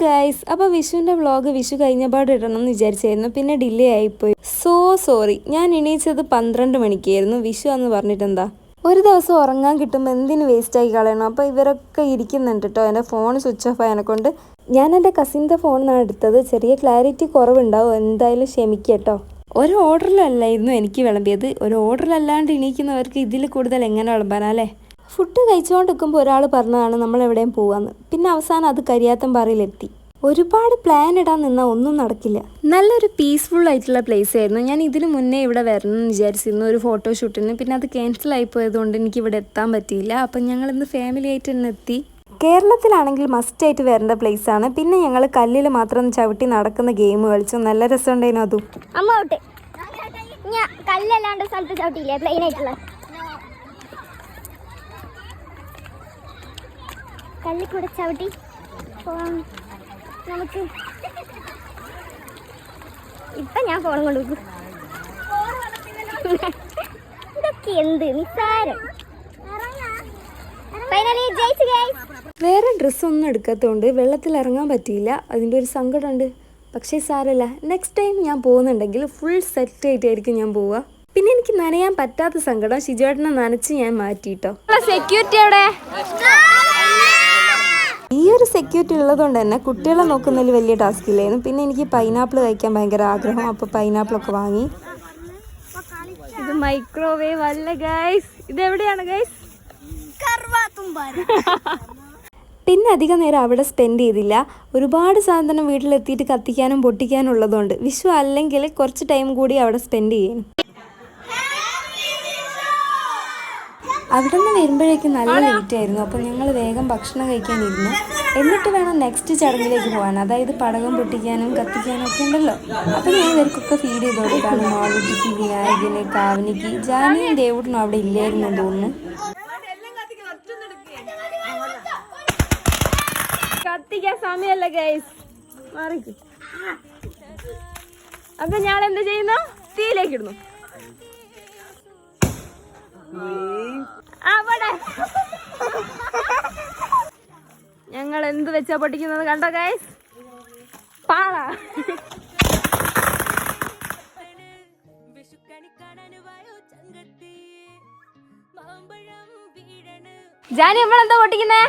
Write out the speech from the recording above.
Guys, അപ്പോൾ വിഷുവിൻ്റെ vlog Vishu കഴിഞ്ഞപാട് ഇടണം എന്ന് വിചാരിച്ചായിരുന്നു, പിന്നെ ഡിലേ ആയിപ്പോയി. സോറി. ഞാൻ എണീച്ചത് 12 മണിക്കായിരുന്നു. വിഷു എന്ന് പറഞ്ഞിട്ടെന്താ, ഒരു ദിവസം ഉറങ്ങാൻ കിട്ടുമ്പോൾ എന്തിന് വേസ്റ്റാക്കി കളയണം. അപ്പോൾ ഇവരൊക്കെ ഇരിക്കുന്നുണ്ട് കേട്ടോ. എൻ്റെ ഫോൺ സ്വിച്ച് ഓഫ് ആയതിനെ കൊണ്ട് ഞാൻ എൻ്റെ കസിൻ്റെ ഫോണിനാണ് എടുത്തത്. ചെറിയ ക്ലാരിറ്റി കുറവുണ്ടാവും, എന്തായാലും ക്ഷമിക്കട്ടോ. ഒരു ഓർഡറിലല്ലായിരുന്നു എനിക്ക് വിളമ്പിയത്. ഒരു ഓർഡറിലല്ലാണ്ട് എണീക്കുന്നവർക്ക് ഇതിൽ കൂടുതൽ എങ്ങനെ വിളമ്പാനല്ലേ. ഫുഡ് കഴിച്ചുകൊണ്ടിരിക്കുമ്പോൾ ഒരാൾ പറഞ്ഞതാണ് നമ്മൾ എവിടെയും പോകാമെന്ന്. പിന്നെ അവസാനം അത് കരിയാത്തമ്പാറയിലെത്തി. ഒരുപാട് പ്ലാൻ ഇടാൻ നിന്നാൽ ഒന്നും നടക്കില്ല. നല്ലൊരു പീസ്ഫുൾ ആയിട്ടുള്ള പ്ലേസ് ആയിരുന്നു. ഞാൻ ഇതിന് മുന്നേ ഇവിടെ വരണം എന്ന് വിചാരിച്ചിരുന്നു ഒരു ഫോട്ടോഷൂട്ടിന്. പിന്നെ അത് ക്യാൻസൽ ആയിപ്പോയതുകൊണ്ട് എനിക്ക് ഇവിടെ എത്താൻ പറ്റിയില്ല. അപ്പം ഞങ്ങളിന്ന് ഫാമിലി ആയിട്ട് തന്നെ എത്തി. കേരളത്തിലാണെങ്കിൽ മസ്റ്റായിട്ട് വരേണ്ട പ്ലേസ് ആണ്. പിന്നെ ഞങ്ങൾ കല്ലിൽ മാത്രം ചവിട്ടി നടക്കുന്ന ഗെയിം കളിച്ചു. നല്ല രസമുണ്ടായിരുന്നു അതും. കല്ലല്ലാണ്ട് സ്ഥലത്ത് ചവിട്ടിയില്ലേ, പ്ലെയിൻ ആയിട്ടുള്ള കല്ലിൽ കൂടെ ചവിട്ടി നമുക്ക്. ഇപ്പൊ ഞാൻ ഫോൺ കൊണ്ടുപോകും. ഇതൊക്കെ എന്ത് നിസ്സാരം. വേറെ ഡ്രസ്സൊന്നും എടുക്കാത്തതുകൊണ്ട് വെള്ളത്തിൽ ഇറങ്ങാൻ പറ്റിയില്ല. അതിൻ്റെ ഒരു സങ്കടമുണ്ട്. പക്ഷേ സാരമില്ല, നെക്സ്റ്റ് ടൈം ഞാൻ പോകുന്നുണ്ടെങ്കിൽ ഫുൾ സെറ്റ് ആയിട്ടായിരിക്കും ഞാൻ പോവുക. പിന്നെ എനിക്ക് നനയാൻ പറ്റാത്ത സങ്കടം ഷിജുവേട്ടനെ നനച്ച് ഞാൻ മാറ്റിയിട്ടോ. സെക്യൂരിറ്റി അവിടെ, ഈ ഒരു സെക്യൂരിറ്റി ഉള്ളതുകൊണ്ട് തന്നെ കുട്ടികളെ നോക്കുന്നതിൽ വലിയ ടാസ്ക് ഇല്ലായിരുന്നു. പിന്നെ എനിക്ക് പൈനാപ്പിൾ കഴിക്കാൻ ഭയങ്കര ആഗ്രഹം. അപ്പോൾ പൈനാപ്പിളൊക്കെ വാങ്ങി. ഇത് മൈക്രോവേവ് അല്ല ഗൈസ്, ഇതെവിടെയാണ് ഗൈസ്? പിന്നെ അധികം നേരം അവിടെ സ്പെൻഡ് ചെയ്തില്ല. ഒരുപാട് സാധനം വീട്ടിലെത്തിയിട്ട് കത്തിക്കാനും പൊട്ടിക്കാനും ഉള്ളതുകൊണ്ട് വിഷു അല്ലെങ്കിൽ കുറച്ച് ടൈം കൂടി അവിടെ സ്പെൻഡ് ചെയ്യും. അവിടെ നിന്ന് വരുമ്പോഴേക്കും നല്ല ലേറ്റ് ആയിരുന്നു. അപ്പോൾ ഞങ്ങൾ വേഗം ഭക്ഷണം കഴിക്കാനിരുന്നു. എന്നിട്ട് വേണം നെക്സ്റ്റ് ചടങ്ങിലേക്ക് പോകാൻ, അതായത് പടകം പൊട്ടിക്കാനും കത്തിക്കാനും ഒക്കെ ഉണ്ടല്ലോ. അപ്പോൾ ഞാൻ ഇവർക്കൊക്കെ ഫീഡ് ചെയ്ത് കൊടുത്താണ്. മാളുട്ടിക്ക്, വിനായകന്, കാവനിക്ക്. ജാനിയും ദേവുട്ടനും അവിടെ ഇല്ലായിരുന്നു തോന്നുന്നു. കത്തിക്കാൻ സമയമല്ല ഗൈസ്, മാറിക്ക്. അപ്പൊ ഞാൻ എന്ത് ചെയ്യുന്നു, തീയിലേക്ക് ഇടുന്നു. ഞങ്ങൾ എന്ത് വെച്ചാ പൊട്ടിക്കുന്നത് കണ്ടോ ഗൈസ്? പാള. ജാനി നമ്മളെന്താ പൊട്ടിക്കുന്നേ?